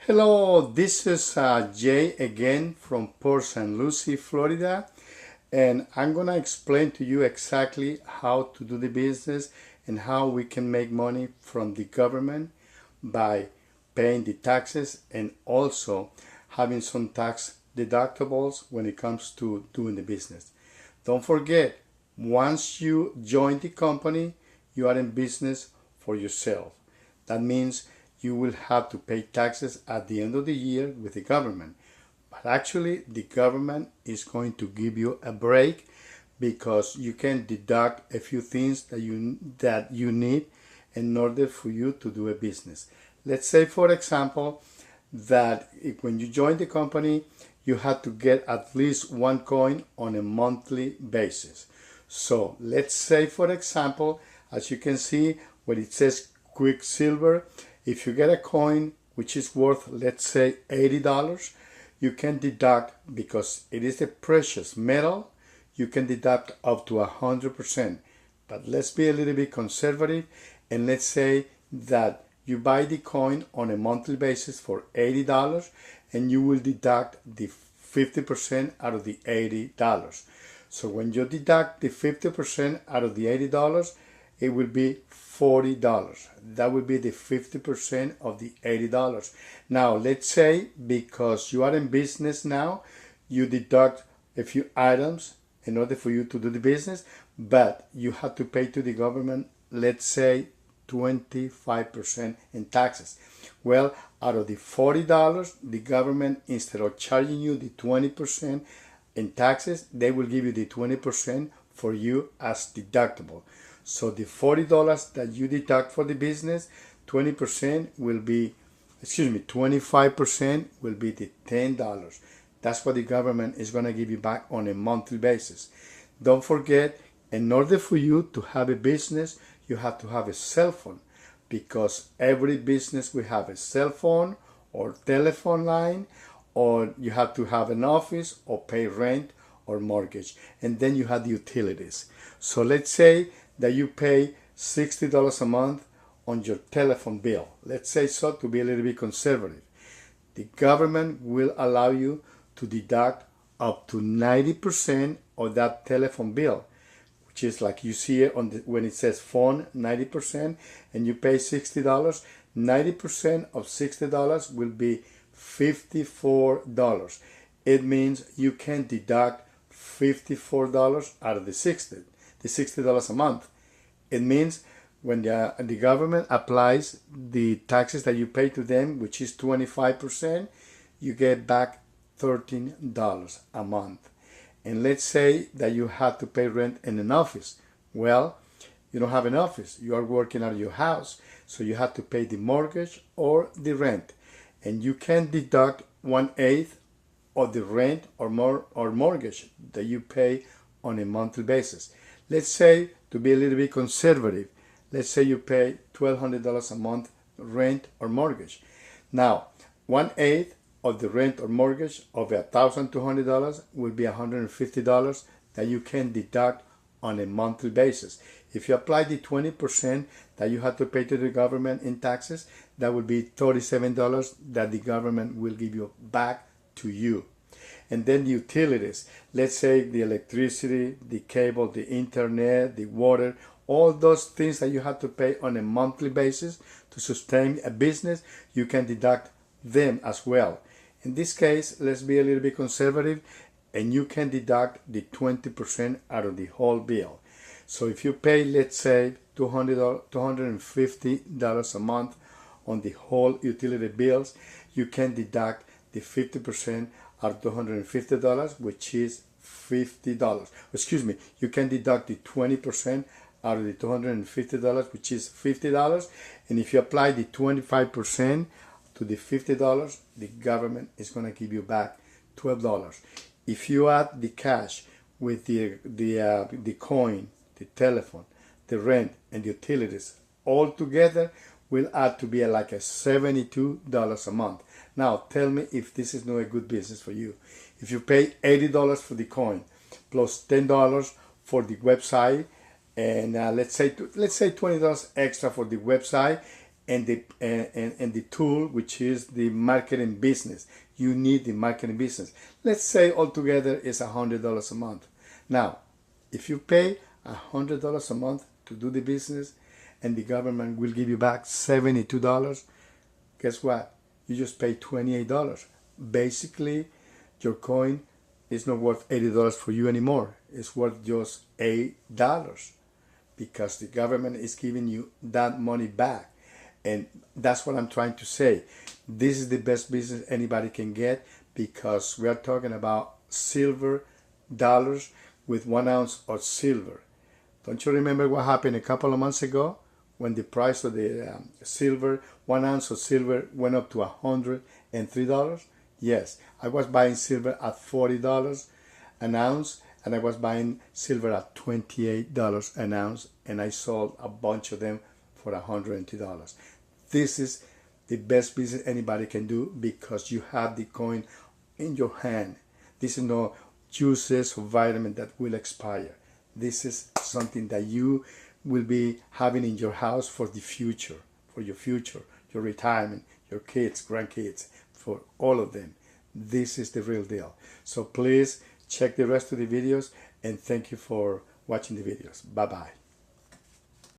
Hello, this is Jay again from Port St. Lucie, Florida, and I'm gonna explain to you exactly how to do the business and how we can make money from the government by paying the taxes and also having some tax deductibles when it comes to doing the business. Don't forget, once you join the company, you are in business for yourself. That means you will have to pay taxes at the end of the year with the government. But actually, the government is going to give you a break because you can deduct a few things that you need in order for you to do a business. Let's say, for example, that when you join the company, you have to get at least one coin on a monthly basis. So let's say, for example, as you can see, when it says Quicksilver, if you get a coin which is worth, let's say, $80, you can deduct, because it is a precious metal, you can deduct up to 100%. But let's be a little bit conservative, and let's say that you buy the coin on a monthly basis for $80, and you will deduct the 50% out of the $80. So when you deduct the 50% out of the $80, it will be $40. That would be the 50% of the $80. Now, let's say because you are in business now, you deduct a few items in order for you to do the business, but you have to pay to the government, let's say, 25% in taxes. Well, out of the $40, the government, instead of charging you the 20% in taxes, they will give you the 20% for you as deductible. So the $40 that you deduct for the business, 25% will be the $10. That's what the government is going to give you back on a monthly basis. Don't forget, in order for you to have a business, you have to have a cell phone, because every business will have a cell phone or telephone line, or you have to have an office or pay rent or mortgage. And then you have the utilities. So let's say that you pay $60 a month on your telephone bill. Let's say so, to be a little bit conservative. The government will allow you to deduct up to 90% of that telephone bill, which is like you see it when it says phone, 90%, and you pay $60. 90% of $60 will be $54. It means you can deduct $54 out of the $60 a month. It means when the government applies the taxes that you pay to them, which is 25%, you get back $13 a month. And let's say that you have to pay rent in an office. Well, you don't have an office. You are working out of your house. So you have to pay the mortgage or the rent. And you can deduct 1/8 of the rent or mortgage that you pay on a monthly basis. Let's say, to be a little bit conservative, let's say you pay $1,200 a month rent or mortgage. Now, 1/8 of the rent or mortgage of $1,200 will be $150 that you can deduct on a monthly basis. If you apply the 20% that you have to pay to the government in taxes, that would be $37 that the government will give you back to you. And then the utilities, let's say the electricity, the cable, the internet, the water, all those things that you have to pay on a monthly basis to sustain a business, you can deduct them as well. In this case, let's be a little bit conservative, and you can deduct the 20% out of the whole bill. So if you pay, let's say, $250 a month on the whole utility bills, you can deduct the 50% out of $250, which is $50. Excuse me, you can deduct the 20% out of the $250, which is $50. And if you apply the 25% to the $50, the government is going to give you back $12. If you add the cash with the coin, the telephone, the rent, and the utilities, all together will add to be like a $72 a month. Now, tell me if this is not a good business for you. If you pay $80 for the coin, plus $10 for the website, and let's say $20 extra for the website, and the tool, which is the marketing business. You need the marketing business. Let's say altogether it's $100 a month. Now, if you pay $100 a month to do the business and the government will give you back $72, guess what? You just pay $28. Basically, your coin is not worth $80 for you anymore. It's worth just $8 because the government is giving you that money back. And that's what I'm trying to say. This is the best business anybody can get because we are talking about silver dollars with 1 ounce of silver. Don't you remember what happened a couple of months ago when the price of the silver, 1 ounce of silver went up to $103? Yes, I was buying silver at $40 an ounce, and I was buying silver at $28 an ounce, and I sold a bunch of them for $102. This is the best business anybody can do because you have the coin in your hand. This is no juices or vitamin that will expire. This is something that you will be having in your house for the future, for your future, your retirement, your kids, grandkids, for all of them. This is the real deal. So please check the rest of the videos, and thank you for watching the videos. Bye-bye.